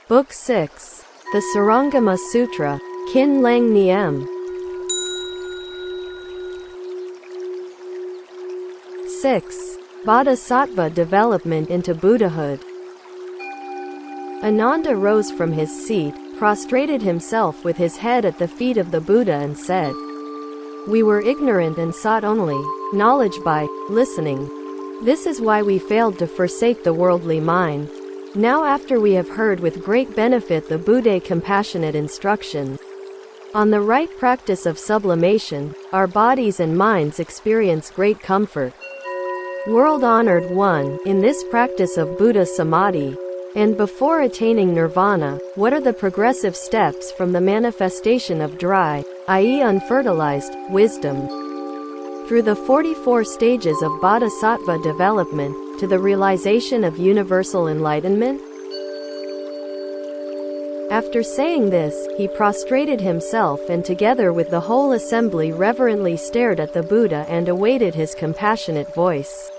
Book 6. The Shurangama Sutra, Kinh Lăng Nghiêm. 6. Bodhisattva development into Buddhahood. Ananda rose from his seat, prostrated himself with his head at the feet of the Buddha and said, "We were ignorant and sought only knowledge by listening. This is why we failed to forsake the worldly mind. Now after we have heard with great benefit the Buddha's compassionate instruction on the right practice of sublimation, our bodies and minds experience great comfort. World-honored one, in this practice of Buddha Samadhi, and before attaining nirvana, what are the progressive steps from the manifestation of dry, i.e. unfertilized, wisdom, through the 44 stages of bodhisattva development, to the realization of universal enlightenment?" After saying this, he prostrated himself and together with the whole assembly reverently stared at the Buddha and awaited his compassionate voice.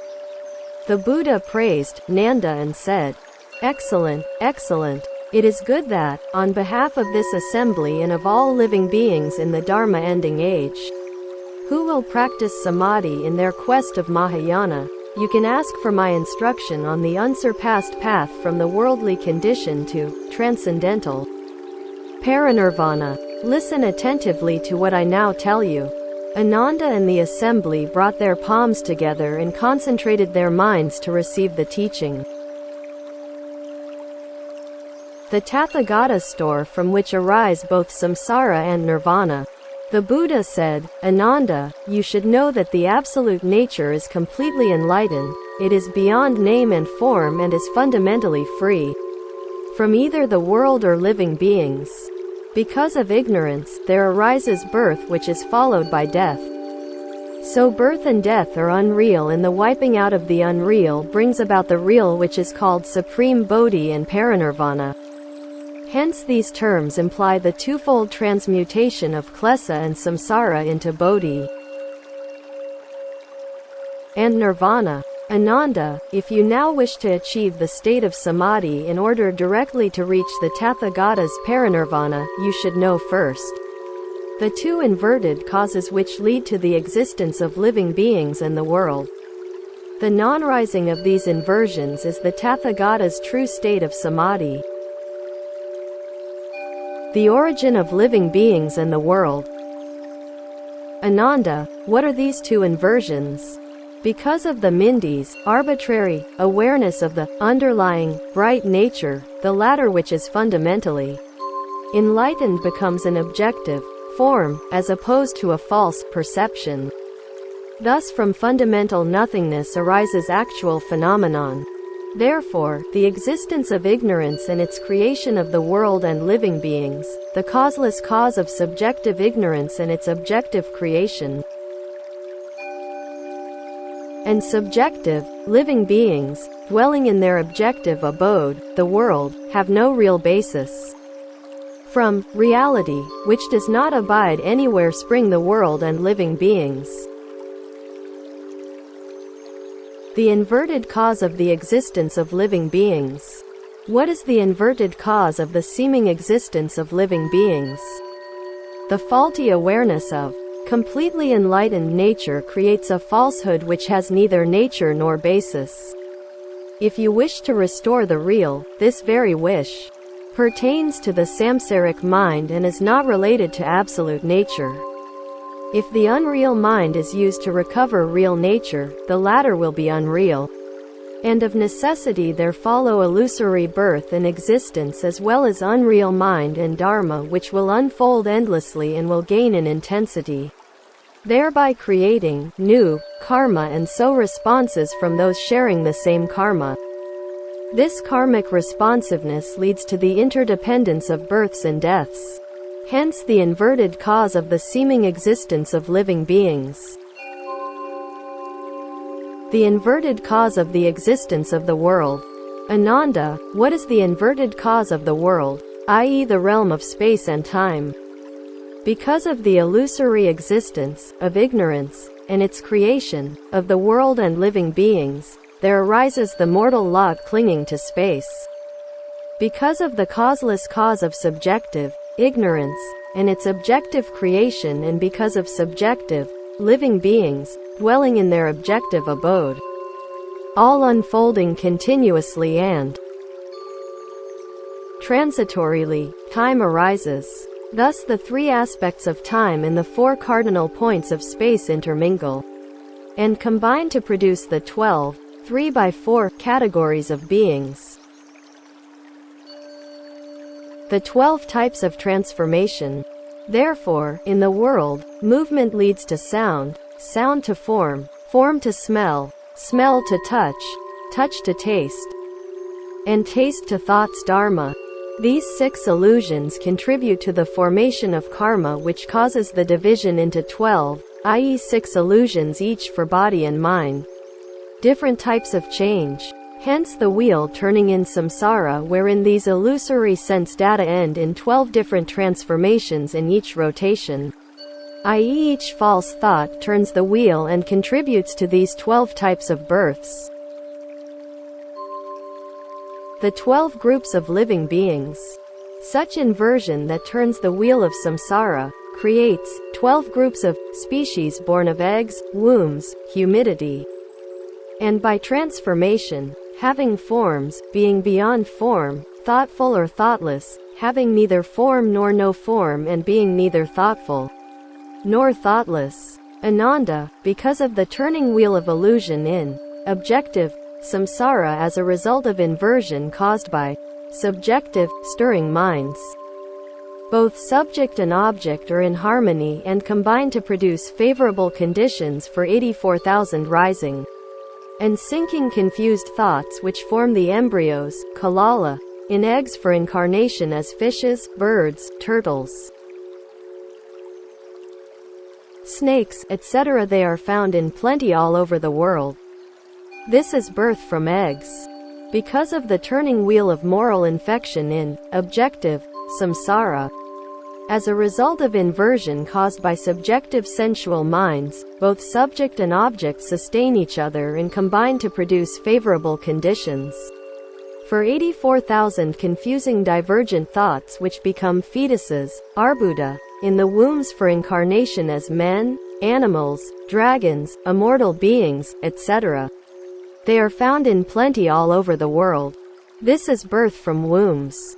The Buddha praised Nanda and said, "Excellent, excellent. It is good that, on behalf of this assembly and of all living beings in the Dharma ending age, who will practice Samadhi in their quest of Mahayana, you can ask for my instruction on the unsurpassed path from the worldly condition to transcendental parinirvana. Listen attentively to what I now tell you." Ananda and the assembly brought their palms together and concentrated their minds to receive the teaching. The Tathagata store from which arise both samsara and nirvana. The Buddha said, "Ananda, you should know that the absolute nature is completely enlightened, it is beyond name and form and is fundamentally free from either the world or living beings. Because of ignorance, there arises birth which is followed by death. So birth and death are unreal and the wiping out of the unreal brings about the real which is called supreme bodhi and parinirvana. Hence these terms imply the twofold transmutation of klesa and samsara into bodhi and nirvana. Ananda, if you now wish to achieve the state of samadhi in order directly to reach the Tathagata's parinirvana, you should know first the two inverted causes which lead to the existence of living beings and the world. The non-rising of these inversions is the Tathagata's true state of samadhi. The origin of living beings and the world. Ananda, what are these two inversions? Because of the mindis, arbitrary awareness of the underlying bright nature, the latter which is fundamentally enlightened becomes an objective form, as opposed to a false perception. Thus from fundamental nothingness arises actual phenomenon. Therefore, the existence of ignorance and its creation of the world and living beings, the causeless cause of subjective ignorance and its objective creation, and subjective, living beings, dwelling in their objective abode, the world, have no real basis. From reality, which does not abide anywhere, spring the world and living beings. The inverted cause of the existence of living beings. What is the inverted cause of the seeming existence of living beings? The faulty awareness of completely enlightened nature creates a falsehood which has neither nature nor basis. If you wish to restore the real, this very wish pertains to the samsaric mind and is not related to absolute nature. If the unreal mind is used to recover real nature, the latter will be unreal. And of necessity there follow illusory birth and existence as well as unreal mind and dharma which will unfold endlessly and will gain in intensity, thereby creating new karma and so responses from those sharing the same karma. This karmic responsiveness leads to the interdependence of births and deaths. Hence the inverted cause of the seeming existence of living beings. The inverted cause of the existence of the world. Ananda, what is the inverted cause of the world, i.e. the realm of space and time? Because of the illusory existence of ignorance and its creation of the world and living beings, there arises the mortal law clinging to space. Because of the causeless cause of subjective ignorance and its objective creation, and because of subjective living beings dwelling in their objective abode, all unfolding continuously and transitorily, time arises. Thus the three aspects of time and the four cardinal points of space intermingle and combine to produce the 12, 3x4 categories of beings. The 12 types of transformation. Therefore, in the world, movement leads to sound, sound to form, form to smell, smell to touch, touch to taste, and taste to thought's dharma. These 6 illusions contribute to the formation of karma, which causes the division into 12, i.e. 6 illusions each for body and mind. Different types of change. Hence the wheel turning in samsara, wherein these illusory sense data end in 12 different transformations in each rotation, i.e. each false thought turns the wheel and contributes to these 12 types of births. The 12 groups of living beings. Such inversion that turns the wheel of samsara creates 12 groups of species born of eggs, wombs, humidity, and by transformation, having forms, being beyond form, thoughtful or thoughtless, having neither form nor no form, and being neither thoughtful nor thoughtless. Ananda, because of the turning wheel of illusion in objective samsara as a result of inversion caused by subjective stirring minds. Both subject and object are in harmony and combine to produce favorable conditions for 84,000 rising and sinking confused thoughts, which form the embryos, kalala, in eggs for incarnation as fishes, birds, turtles, snakes, etc. They are found in plenty all over the world. This is birth from eggs. Because of the turning wheel of moral infection in objective samsara, as a result of inversion caused by subjective sensual minds, both subject and object sustain each other and combine to produce favorable conditions for 84,000 confusing divergent thoughts, which become fetuses, arbuda, in the wombs for incarnation as men, animals, dragons, immortal beings, etc. They are found in plenty all over the world. This is birth from wombs.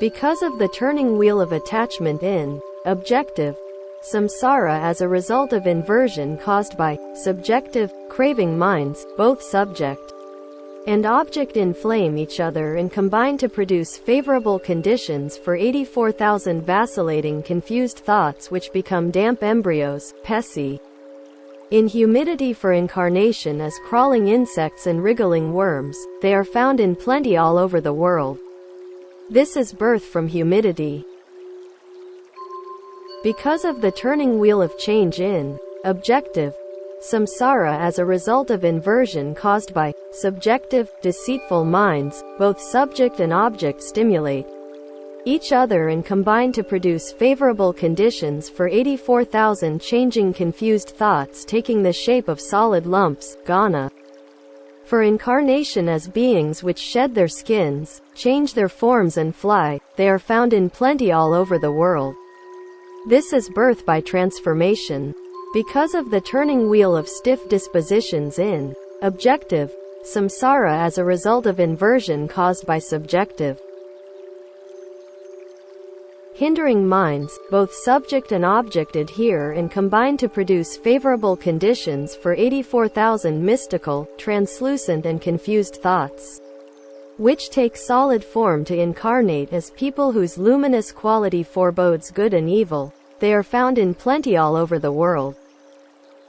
Because of the turning wheel of attachment in objective samsara as a result of inversion caused by subjective craving minds, both subject and object inflame each other and combine to produce favorable conditions for 84,000 vacillating confused thoughts, which become damp embryos, pesi, in humidity for incarnation as crawling insects and wriggling worms. They are found in plenty all over the world. This is birth from humidity. Because of the turning wheel of change in objective samsara as a result of inversion caused by subjective, deceitful minds, both subject and object stimulate each other and combine to produce favorable conditions for 84,000 changing confused thoughts taking the shape of solid lumps, ghana, for incarnation as beings which shed their skins, change their forms and fly. They are found in plenty all over the world. This is birth by transformation. Because of the turning wheel of stiff dispositions in objective samsara as a result of inversion caused by subjective hindering minds, both subject and object adhere and combine to produce favorable conditions for 84,000 mystical, translucent and confused thoughts, which take solid form to incarnate as people whose luminous quality forebodes good and evil. They are found in plenty all over the world.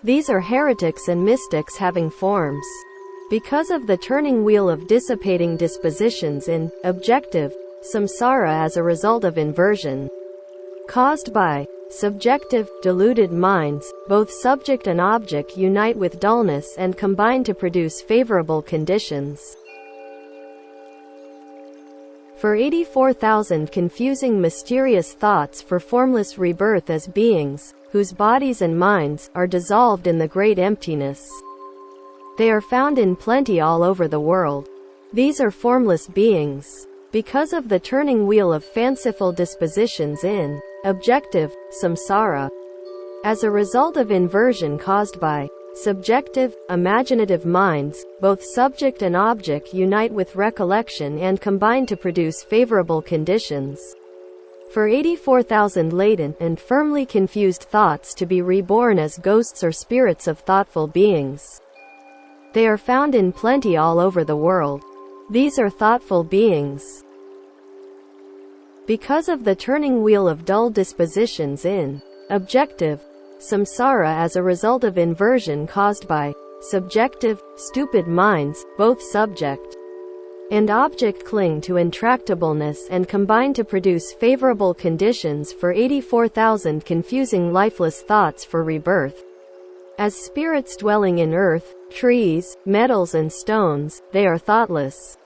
These are heretics and mystics having forms. Because of the turning wheel of dissipating dispositions in objective samsara as a result of inversion caused by subjective, deluded minds, both subject and object unite with dullness and combine to produce favorable conditions for 84,000 confusing mysterious thoughts for formless rebirth as beings, whose bodies and minds are dissolved in the great emptiness. They are found in plenty all over the world. These are formless beings. Because of the turning wheel of fanciful dispositions in objective samsara, as a result of inversion caused by subjective, imaginative minds, both subject and object unite with recollection and combine to produce favorable conditions for 84,000 latent and firmly confused thoughts to be reborn as ghosts or spirits of thoughtful beings. They are found in plenty all over the world. These are thoughtful beings. Because of the turning wheel of dull dispositions in objective samsara as a result of inversion caused by subjective, stupid minds, both subject and object cling to intractableness and combine to produce favorable conditions for 84,000 confusing lifeless thoughts for rebirth. As spirits dwelling in earth, trees, metals and stones, they are thoughtless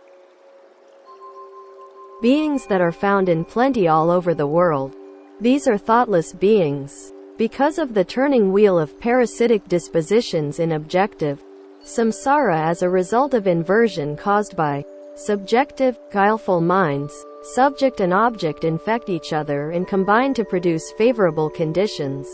beings that are found in plenty all over the world. These are thoughtless beings. Because of the turning wheel of parasitic dispositions in objective samsara as a result of inversion caused by subjective, guileful minds, subject and object infect each other and combine to produce favorable conditions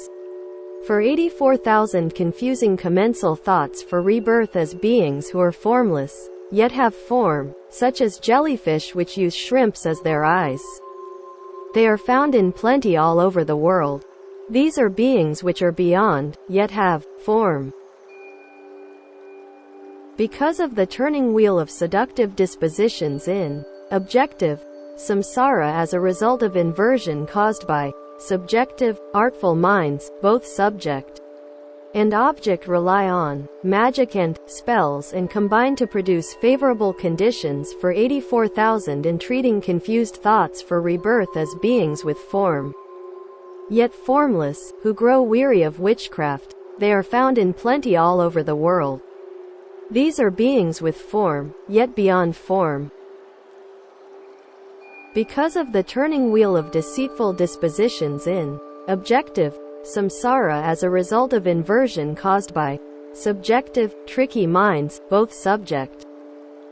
for 84,000 confusing commensal thoughts for rebirth as beings who are formless, yet have form, such as jellyfish which use shrimps as their eyes. They are found in plenty all over the world. These are beings which are beyond, yet have form. Because of the turning wheel of seductive dispositions in objective samsara as a result of inversion caused by subjective, artful minds, both subject and object rely on magic and spells and combine to produce favorable conditions for 84,000 entreating confused thoughts for rebirth as beings with form, yet formless, who grow weary of witchcraft. They are found in plenty all over the world. These are beings with form, yet beyond form. Because of the turning wheel of deceitful dispositions in objective samsara as a result of inversion caused by subjective, tricky minds, both subject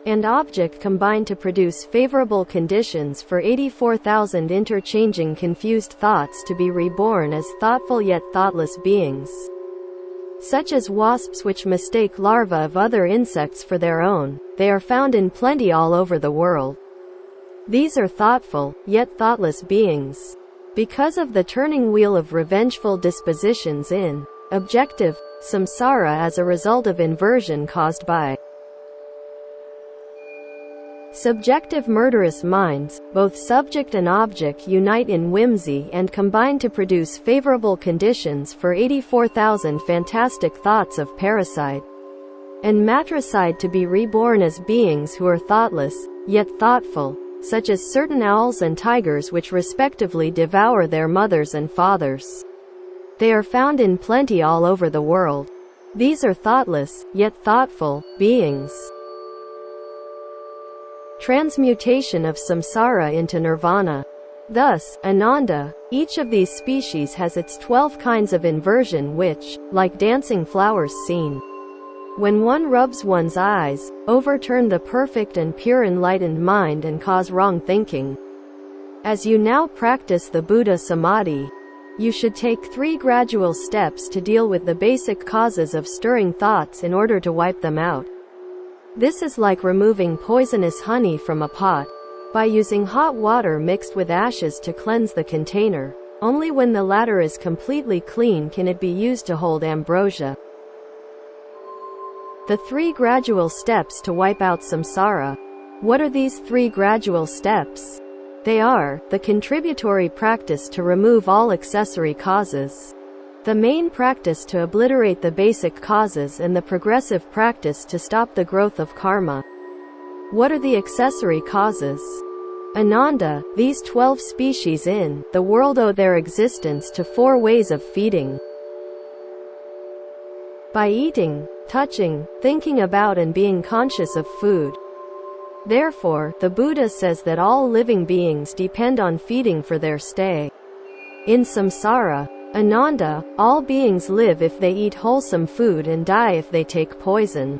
and object combine to produce favorable conditions for 84,000 interchanging confused thoughts to be reborn as thoughtful yet thoughtless beings, such as wasps which mistake larvae of other insects for their own. They are found in plenty all over the world. These are thoughtful, yet thoughtless beings. Because of the turning wheel of revengeful dispositions in objective samsara as a result of inversion caused by subjective murderous minds, both subject and object unite in whimsy and combine to produce favorable conditions for 84,000 fantastic thoughts of parricide and matricide to be reborn as beings who are thoughtless, yet thoughtful, such as certain owls and tigers which respectively devour their mothers and fathers. They are found in plenty all over the world. These are thoughtless, yet thoughtful, beings. Transmutation of samsara into nirvana. Thus, Ananda, each of these species has its 12 kinds of inversion which, like dancing flowers seen when one rubs one's eyes, overturn the perfect and pure enlightened mind and cause wrong thinking. As you now practice the Buddha Samadhi, you should take 3 gradual steps to deal with the basic causes of stirring thoughts in order to wipe them out. This is like removing poisonous honey from a pot. By using hot water mixed with ashes to cleanse the container, only when the latter is completely clean can it be used to hold ambrosia. The 3 gradual steps to wipe out samsara. What are these 3 gradual steps? They are the contributory practice to remove all accessory causes, the main practice to obliterate the basic causes, and the progressive practice to stop the growth of karma. What are the accessory causes? Ananda, these 12 species in the world owe their existence to 4 ways of feeding. By eating, touching, thinking about and being conscious of food. Therefore, the Buddha says that all living beings depend on feeding for their stay in samsara. Ananda, all beings live if they eat wholesome food and die if they take poison.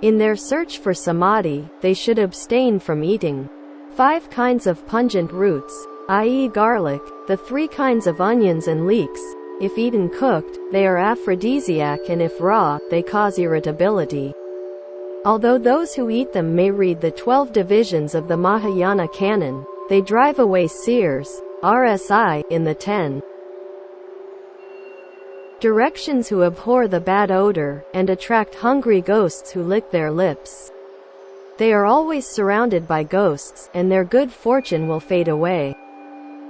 In their search for samadhi, they should abstain from eating 5 kinds of pungent roots, i.e. garlic, the 3 kinds of onions and leeks. If eaten cooked, they are aphrodisiac, and if raw, they cause irritability. Although those who eat them may read the 12 divisions of the Mahayana canon, they drive away seers, RSI, in the 10 directions who abhor the bad odor, and attract hungry ghosts who lick their lips. They are always surrounded by ghosts, and their good fortune will fade away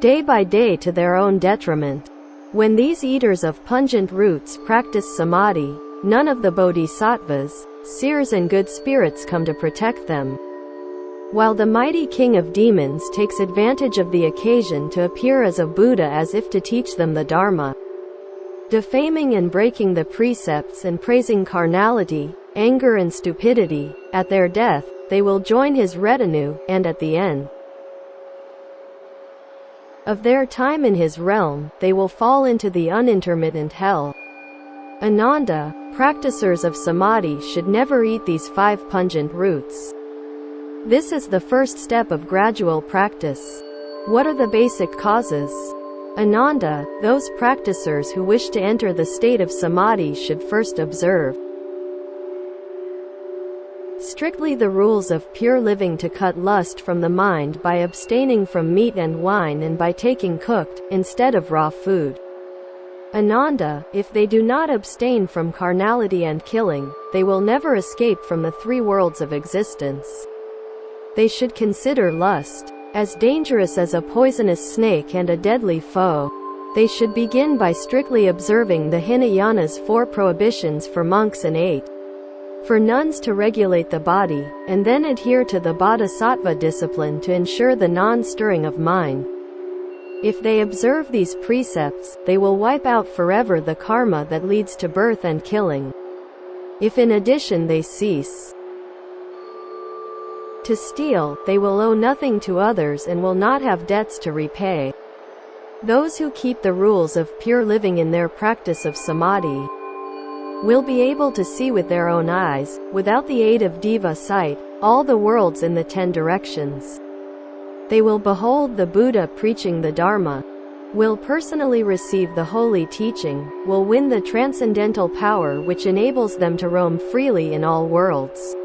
day by day to their own detriment. When these eaters of pungent roots practice samadhi, none of the bodhisattvas, seers and good spirits come to protect them. While the mighty king of demons takes advantage of the occasion to appear as a Buddha as if to teach them the Dharma, defaming and breaking the precepts and praising carnality, anger and stupidity, at their death, they will join his retinue, and at the end of their time in his realm, they will fall into the unintermittent hell. Ananda, practicers of samadhi should never eat these 5 pungent roots. This is the first step of gradual practice. What are the basic causes? Ananda, those practicers who wish to enter the state of samadhi should first observe strictly the rules of pure living, to cut lust from the mind by abstaining from meat and wine and by taking cooked, instead of raw food. Ananda, if they do not abstain from carnality and killing, they will never escape from the 3 worlds of existence. They should consider lust as dangerous as a poisonous snake and a deadly foe. They should begin by strictly observing the Hinayana's 4 prohibitions for monks and 8 for nuns to regulate the body, and then adhere to the bodhisattva discipline to ensure the non-stirring of mind. If they observe these precepts, they will wipe out forever the karma that leads to birth and killing. If in addition they cease to steal, they will owe nothing to others and will not have debts to repay. Those who keep the rules of pure living in their practice of samadhi will be able to see with their own eyes, without the aid of diva sight, all the worlds in the 10 directions. They will behold the Buddha preaching the Dharma, will personally receive the holy teaching, will win the transcendental power which enables them to roam freely in all worlds,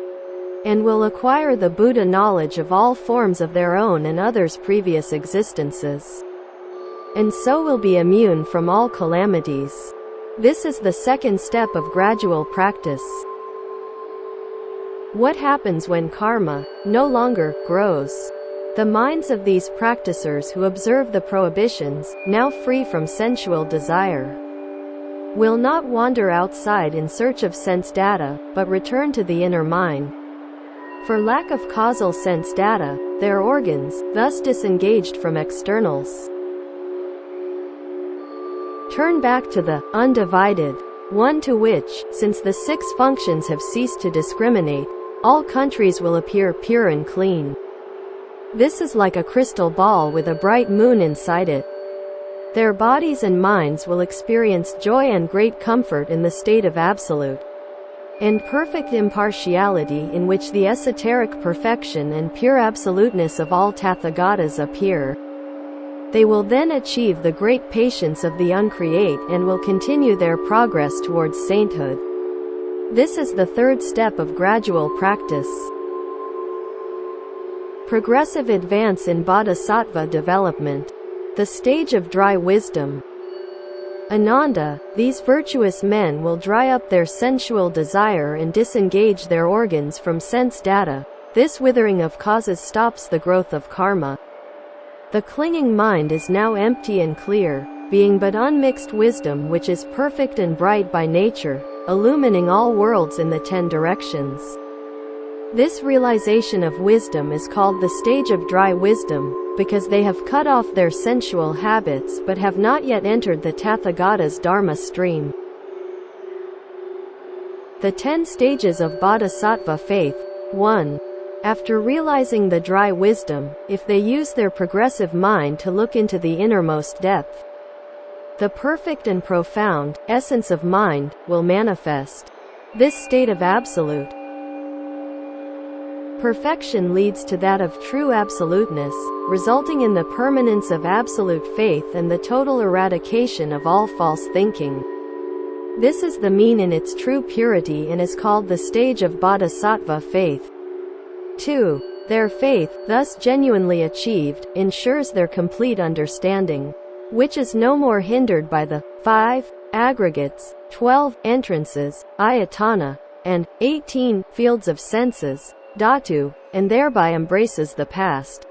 and will acquire the Buddha knowledge of all forms of their own and others' previous existences, and so will be immune from all calamities. This is the second step of gradual practice. What happens when karma no longer grows? The minds of these practicers who observe the prohibitions, now free from sensual desire, will not wander outside in search of sense data, but return to the inner mind. For lack of causal sense data, their organs, thus disengaged from externals, turn back to the undivided one, to which, since the 6 functions have ceased to discriminate, all countries will appear pure and clean. This is like a crystal ball with a bright moon inside it. Their bodies and minds will experience joy and great comfort in the state of absolute and perfect impartiality, in which the esoteric perfection and pure absoluteness of all Tathagatas appear. They will then achieve the great patience of the uncreate and will continue their progress towards sainthood. This is the 3rd step of gradual practice. Progressive advance in bodhisattva development. The stage of dry wisdom. Ananda, these virtuous men will dry up their sensual desire and disengage their organs from sense data. This withering of causes stops the growth of karma. The clinging mind is now empty and clear, being but unmixed wisdom which is perfect and bright by nature, illumining all worlds in the 10 directions. This realization of wisdom is called the stage of dry wisdom, because they have cut off their sensual habits but have not yet entered the Tathagata's Dharma stream. The 10 stages of Bodhisattva faith. 1. After realizing the dry wisdom, if they use their progressive mind to look into the innermost depth, the perfect and profound essence of mind will manifest. This state of absolute Perfection leads to that of true absoluteness, resulting in the permanence of absolute faith and the total eradication of all false thinking. This is the mean in its true purity and is called the stage of bodhisattva faith. 2. Their faith, thus genuinely achieved, ensures their complete understanding, which is no more hindered by the 5 aggregates, 12 entrances, ayatana, and 18 fields of senses, dhatu, and thereby embraces the past,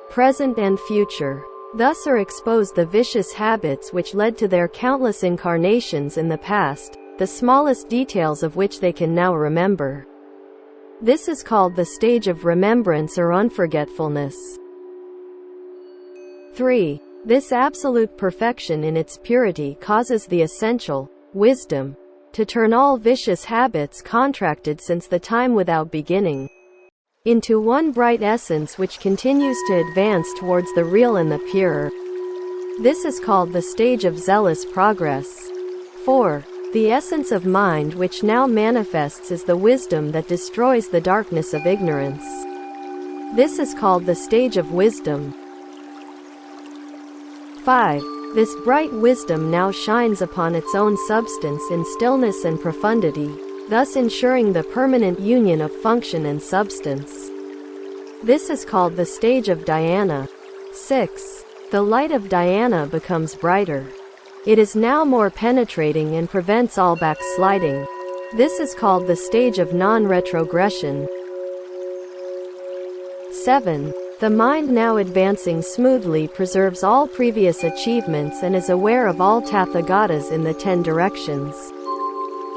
present and future. Thus are exposed the vicious habits which led to their countless incarnations in the past, the smallest details of which they can now remember. This is called the stage of remembrance or unforgetfulness. 3. This absolute perfection in its purity causes the essential wisdom to turn all vicious habits contracted since the time without beginning into one bright essence which continues to advance towards the real and the pure. This is called the stage of zealous progress. 4. The essence of mind which now manifests is the wisdom that destroys the darkness of ignorance. This is called the stage of wisdom. 5. This bright wisdom now shines upon its own substance in stillness and profundity, thus ensuring the permanent union of function and substance. This is called the stage of dhyana. 6. The light of dhyana becomes brighter. It is now more penetrating and prevents all backsliding. This is called the stage of non-retrogression. 7. The mind now advancing smoothly preserves all previous achievements and is aware of all tathagatas in the 10 directions.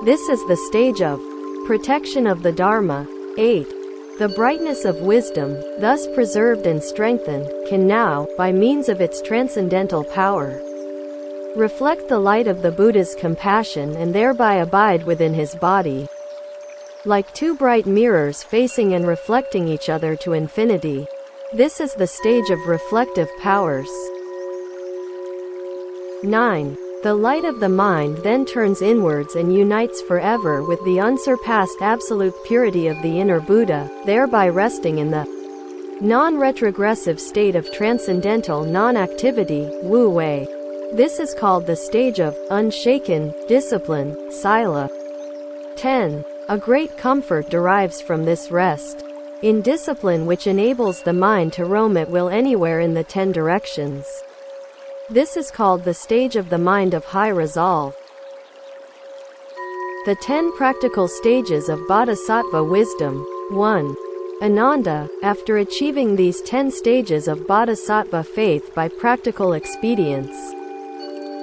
This is the stage of protection of the Dharma. 8. The brightness of wisdom, thus preserved and strengthened, can now, by means of its transcendental power, reflect the light of the Buddha's compassion and thereby abide within his body, like two bright mirrors facing and reflecting each other to infinity. This is the stage of reflective powers. 9. The light of the mind then turns inwards and unites forever with the unsurpassed absolute purity of the inner Buddha, thereby resting in the non-retrogressive state of transcendental non-activity, Wu Wei. This is called the stage of unshaken discipline, Sila. 10. A great comfort derives from this rest in discipline which enables the mind to roam at will anywhere in the 10 directions. This is called the stage of the mind of high resolve. The 10 practical stages of bodhisattva wisdom. 1. Ananda, after achieving these 10 stages of bodhisattva faith by practical expedients,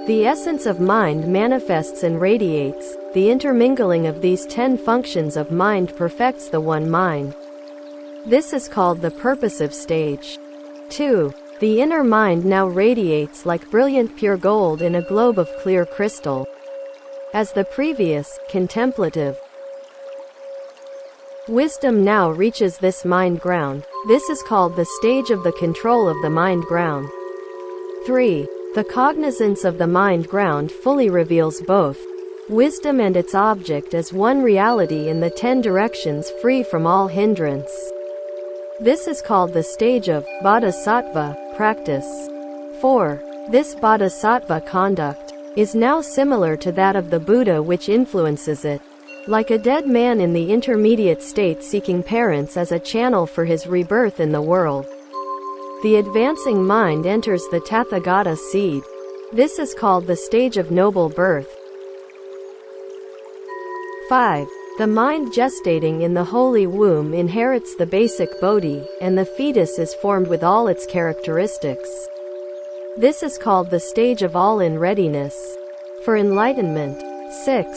the essence of mind manifests and radiates. The intermingling of these 10 functions of mind perfects the one mind. This is called the purposive stage. 2. The inner mind now radiates like brilliant pure gold in a globe of clear crystal. As the previous, contemplative wisdom now reaches this mind ground. This is called the stage of the control of the mind ground. 3. The cognizance of the mind ground fully reveals both wisdom and its object as one reality in the 10 directions free from all hindrance. This is called the stage of bodhisattva practice. 4. This bodhisattva conduct is now similar to that of the Buddha, which influences it, like a dead man in the intermediate state seeking parents as a channel for his rebirth in the world. The advancing mind enters the Tathagata seed. This is called the stage of noble birth. 5. The mind gestating in the holy womb inherits the basic bodhi, and the fetus is formed with all its characteristics. This is called the stage of all-in readiness for enlightenment. 6.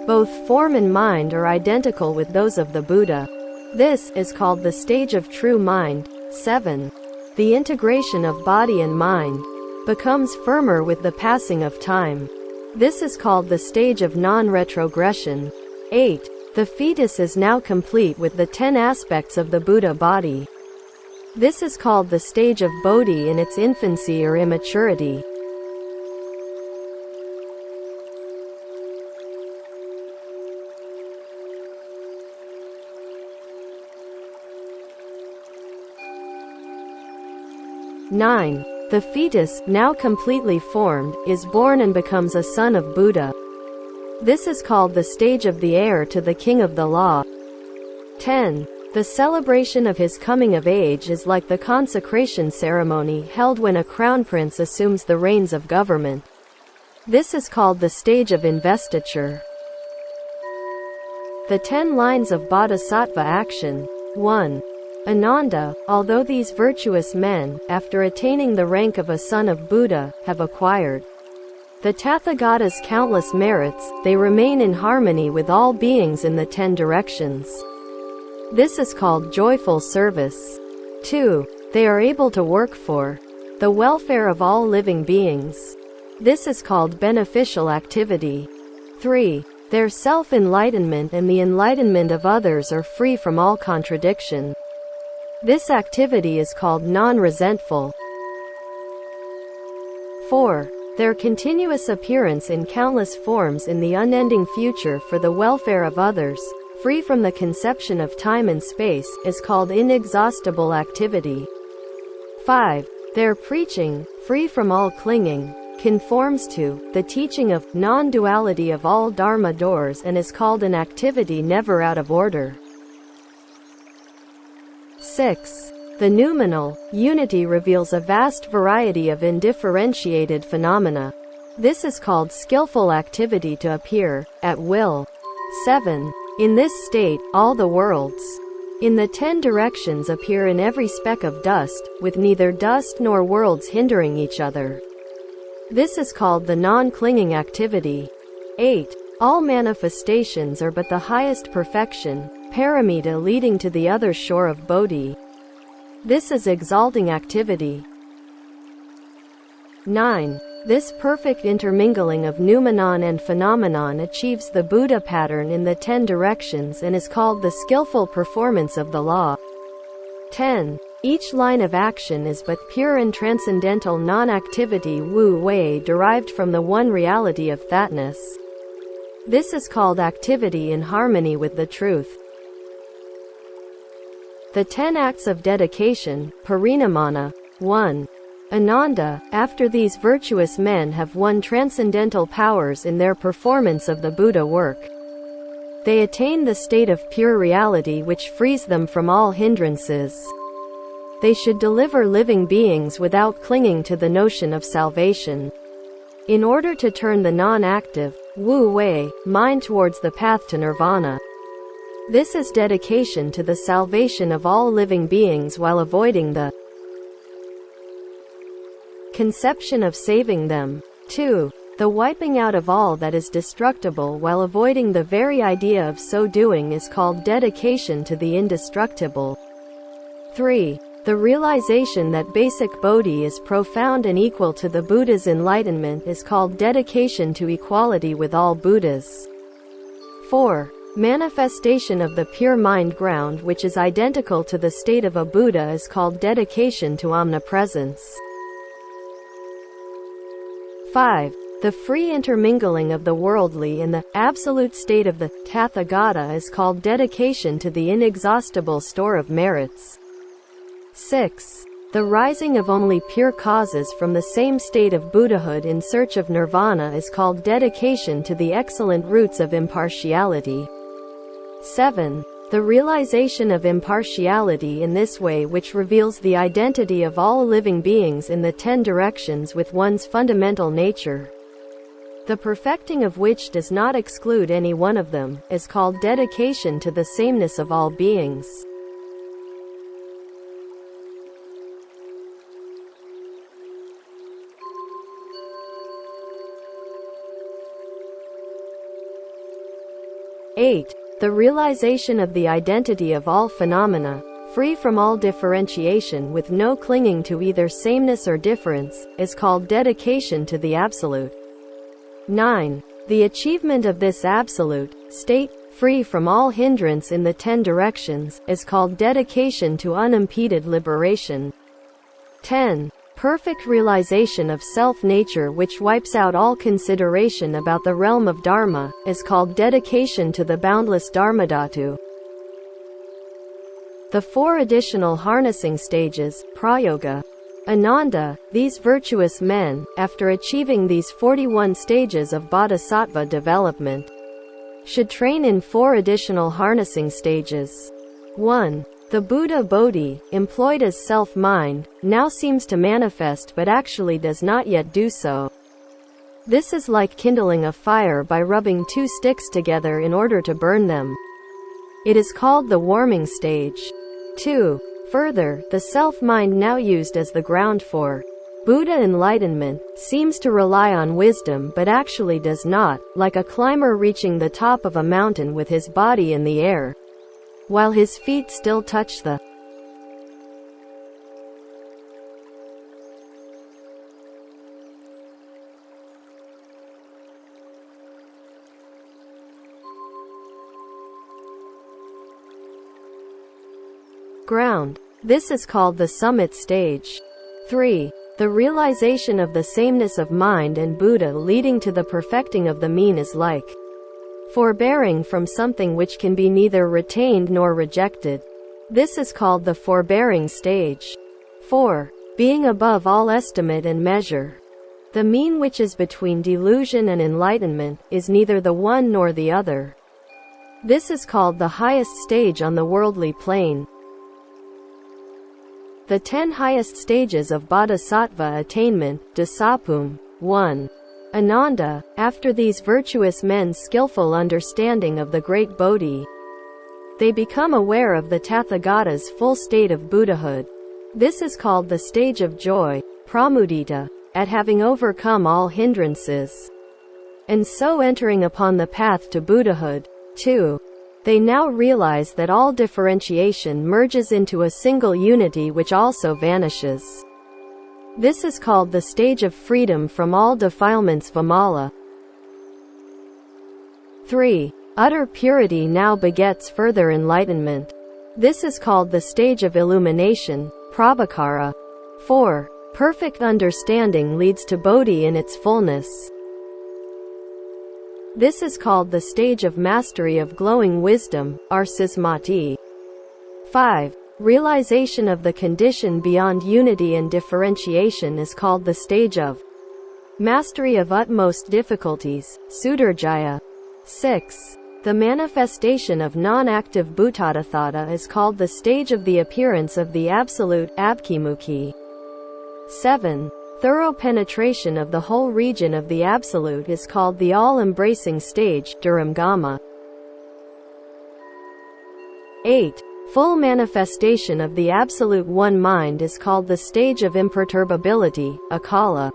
Both form and mind are identical with those of the Buddha. This is called the stage of true mind. 7. The integration of body and mind becomes firmer with the passing of time. This is called the stage of non-retrogression. 8. The fetus is now complete with the 10 aspects of the Buddha body. This is called the stage of Bodhi in its infancy or immaturity. 9. The fetus, now completely formed, is born and becomes a son of Buddha. This is called the stage of the heir to the king of the law. 10. The celebration of his coming of age is like the consecration ceremony held when a crown prince assumes the reins of government. This is called the stage of investiture. The 10 lines of Bodhisattva action. 1. Ananda, although these virtuous men, after attaining the rank of a son of Buddha, have acquired the Tathagata's countless merits, they remain in harmony with all beings in the 10 directions. This is called joyful service. 2. They are able to work for the welfare of all living beings. This is called beneficial activity. 3. Their self-enlightenment and the enlightenment of others are free from all contradiction. This activity is called non-resentful. 4. Their continuous appearance in countless forms in the unending future for the welfare of others, free from the conception of time and space, is called inexhaustible activity. 5. Their preaching, free from all clinging, conforms to the teaching of non-duality of all Dharma doors and is called an activity never out of order. 6. The noumenal unity reveals a vast variety of indifferentiated phenomena. This is called skillful activity to appear, at will. 7. In this state, all the worlds in the 10 directions appear in every speck of dust, with neither dust nor worlds hindering each other. This is called the non-clinging activity. 8. All manifestations are but the highest perfection, paramita leading to the other shore of Bodhi. This is exalting activity. 9. This perfect intermingling of noumenon and phenomenon achieves the Buddha pattern in the 10 directions and is called the skillful performance of the law. 10. Each line of action is but pure and transcendental non-activity Wu Wei derived from the one reality of thatness. This is called activity in harmony with the truth. The 10 acts of dedication, parinamana. 1. Ananda, after these virtuous men have won transcendental powers in their performance of the Buddha work, they attain the state of pure reality which frees them from all hindrances. They should deliver living beings without clinging to the notion of salvation. In order to turn the non-active, Wu Wei, mind towards the path to nirvana. This is dedication to the salvation of all living beings while avoiding the conception of saving them. 2. The wiping out of all that is destructible while avoiding the very idea of so doing is called dedication to the indestructible. 3. The realization that basic Bodhi is profound and equal to the Buddha's enlightenment is called dedication to equality with all Buddhas. 4. Manifestation of the pure mind ground which is identical to the state of a Buddha is called dedication to omnipresence. 5. The free intermingling of the worldly and the absolute state of the Tathagata is called dedication to the inexhaustible store of merits. 6. The rising of only pure causes from the same state of Buddhahood in search of nirvana is called dedication to the excellent roots of impartiality. 7. The realization of impartiality in this way which reveals the identity of all living beings in the 10 directions with one's fundamental nature, the perfecting of which does not exclude any one of them, is called dedication to the sameness of all beings. (8) The realization of the identity of all phenomena, free from all differentiation with no clinging to either sameness or difference, is called dedication to the Absolute. 9. The achievement of this Absolute state, free from all hindrance in the 10 directions, is called dedication to unimpeded liberation. 10. Perfect realization of self-nature which wipes out all consideration about the realm of Dharma, is called dedication to the boundless Dharmadhatu. The 4 additional harnessing stages, prayoga, Ananda, these virtuous men, after achieving these 41 stages of bodhisattva development, should train in 4 additional harnessing stages. 1. The Buddha Bodhi, employed as self-mind, now seems to manifest but actually does not yet do so. This is like kindling a fire by rubbing 2 sticks together in order to burn them. It is called the warming stage. 2. Further, the self-mind now used as the ground for Buddha enlightenment, seems to rely on wisdom but actually does not, like a climber reaching the top of a mountain with his body in the air, while his feet still touch the ground. This is called the summit stage. 3. The realization of the sameness of mind and Buddha leading to the perfecting of the mean is like forbearing from something which can be neither retained nor rejected. This is called the forbearing stage. 4. Being above all estimate and measure. The mean, which is between delusion and enlightenment, is neither the one nor the other. This is called the highest stage on the worldly plane. The 10 highest stages of bodhisattva attainment, Dasapum. 1. Ananda, after these virtuous men's skillful understanding of the great Bodhi, they become aware of the Tathagata's full state of Buddhahood. This is called the stage of joy, Pramudita, at having overcome all hindrances, and so entering upon the path to Buddhahood. 2. They now realize that all differentiation merges into a single unity which also vanishes. This is called the stage of freedom from all defilements, Vimala. 3. Utter purity now begets further enlightenment. This is called the stage of illumination, Prabhakara. 4. Perfect understanding leads to Bodhi in its fullness. This is called the stage of mastery of glowing wisdom, Arsismati. 5. Realization of the condition beyond unity and differentiation is called the stage of mastery of utmost difficulties, Sudarjaya. 6. The manifestation of non-active Bhuttadathata is called the stage of the appearance of the Absolute, Abhimukhi. 7. Thorough penetration of the whole region of the Absolute is called the all-embracing stage, Durangama. 8. Full manifestation of the Absolute One Mind is called the stage of imperturbability, Akala.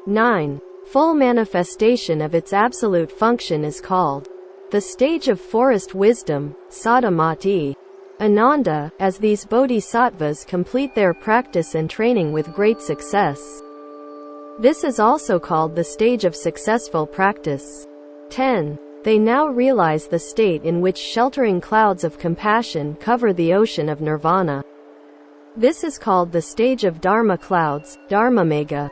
9. Full manifestation of its absolute function is called the stage of forest wisdom, Sadhamati. Ananda, as these bodhisattvas complete their practice and training with great success, this is also called the stage of successful practice. 10. They now realize the state in which sheltering clouds of compassion cover the ocean of nirvana. This is called the stage of Dharma clouds, Dharmamega.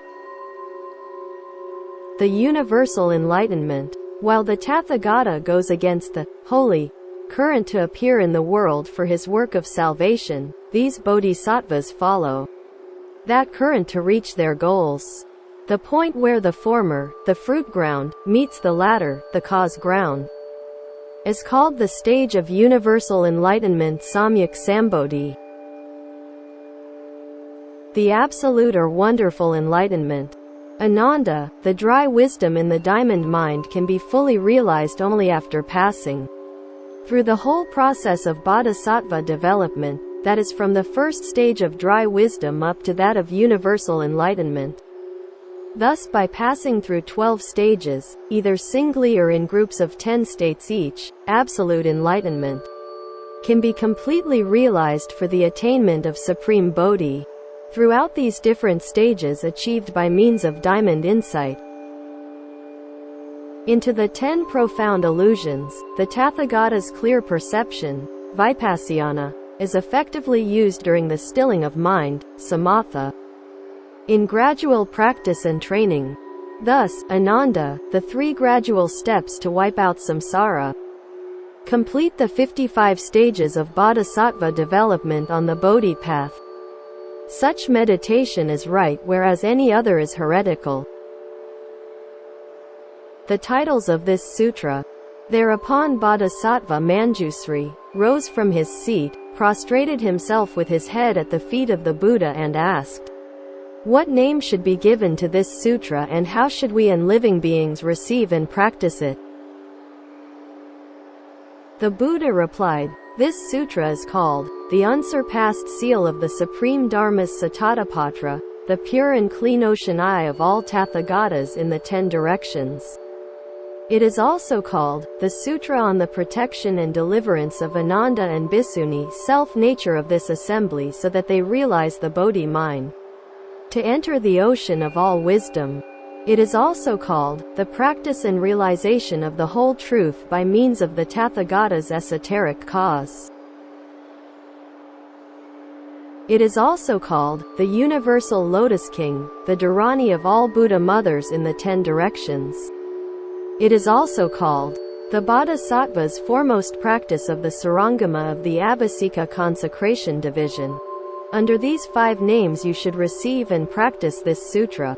The universal enlightenment. While the Tathagata goes against the holy current to appear in the world for his work of salvation, these bodhisattvas follow that current to reach their goals. The point where the former, the fruit ground, meets the latter, the cause ground, is called the stage of universal enlightenment, Samyak Sambodhi. The absolute or wonderful enlightenment. Ananda, the dry wisdom in the diamond mind can be fully realized only after passing through the whole process of bodhisattva development, that is from the first stage of dry wisdom up to that of universal enlightenment. Thus, by passing through 12 stages, either singly or in groups of 10 states each, absolute enlightenment can be completely realized for the attainment of supreme Bodhi throughout these different stages achieved by means of diamond insight into the 10 profound illusions. The Tathagata's clear perception, Vipassana, is effectively used during the stilling of mind, Samatha, in gradual practice and training. Thus, Ananda, the 3 gradual steps to wipe out samsara, complete the 55 stages of bodhisattva development on the Bodhi path. Such meditation is right, whereas any other is heretical. The titles of this sutra. Thereupon Bodhisattva Manjusri rose from his seat, prostrated himself with his head at the feet of the Buddha and asked, "What name should be given to this sutra, and how should we and living beings receive and practice it?" The Buddha replied, "This sutra is called the unsurpassed seal of the Supreme Dharma's Satatapatra, the pure and clean ocean eye of all Tathagatas in the 10 directions. It is also called the Sutra on the protection and deliverance of Ananda and Bhissuni, self-nature of this assembly, so that they realize the Bodhi mind, to enter the ocean of all wisdom. It is also called the practice and realization of the whole truth by means of the Tathagata's esoteric cause. It is also called the Universal Lotus King, the Dharani of all Buddha mothers in the 10 directions. It is also called the Bodhisattva's foremost practice of the Shurangama of the Abhisika consecration division. Under these 5 names you should receive and practice this sutra.